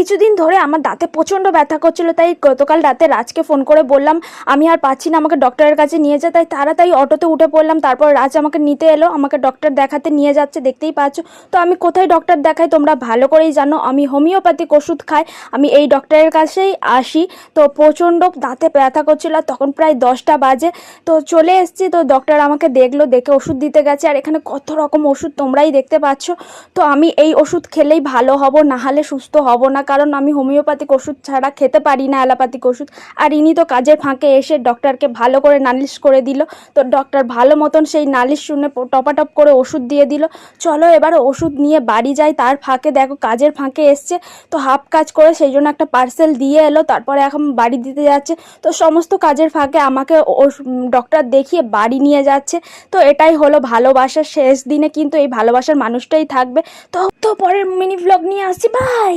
কিছুদিন ধরে আমার দাঁতে প্রচণ্ড ব্যথা করছিল, তাই গতকাল রাতে রাজকে ফোন করে বললাম আমি আর পাচ্ছি না, আমাকে ডক্টরের কাছে নিয়ে যা। তাই তাড়াতাড়ি অটোতে উঠে পড়লাম। তারপর রাজ আমাকে নিতে এলো, আমাকে ডক্টর দেখাতে নিয়ে যাচ্ছে, দেখতেই পাচ্ছ। তো আমি কোথায় ডক্টর দেখাই তোমরা ভালো করেই জানো, আমি হোমিওপ্যাথিক ওষুধ খাই, আমি এই ডক্টরের কাছেই আসি। তো প্রচণ্ড দাঁতে ব্যথা করছিল, তখন প্রায় 10টা বাজে। তো চলে এসেছি, তো ডক্টর আমাকে দেখলো, দেখে ওষুধ দিতে গেছে। আর এখানে কত রকম ওষুধ তোমরাই দেখতে পাচ্ছ। তো আমি এই ওষুধ খেলেই ভালো হব, না হলে সুস্থ হব না, কারণ আমি হোমিওপ্যাথিক ওষুধ ছাড়া খেতে পারি না, অ্যালোপ্যাথিক ওষুধ। আর ইনি তো কাজের ফাঁকে এসে ডক্টরকে ভালো করে নালিশ করে দিল। তো ডক্টর ভালো মতন সেই নালিশ শুনে টপাটপ করে ওষুধ দিয়ে দিল। চলো এবার ওষুধ নিয়ে বাড়ি যাই। তার ফাঁকে দেখো কাজের ফাঁকে এসছে, তো হাফ কাজ করে সেই জন্য একটা পার্সেল দিয়ে এলো, তারপরে এখন বাড়ি দিতে যাচ্ছে। তো সমস্ত কাজের ফাঁকে আমাকে ডক্টর দেখিয়ে বাড়ি নিয়ে যাচ্ছে। তো এটাই হলো ভালোবাসার শেষ দিনে, কিন্তু এই ভালোবাসার মানুষটাই থাকবে। তো পরের মিনি ব্লগ নিয়ে আসছি, বাই।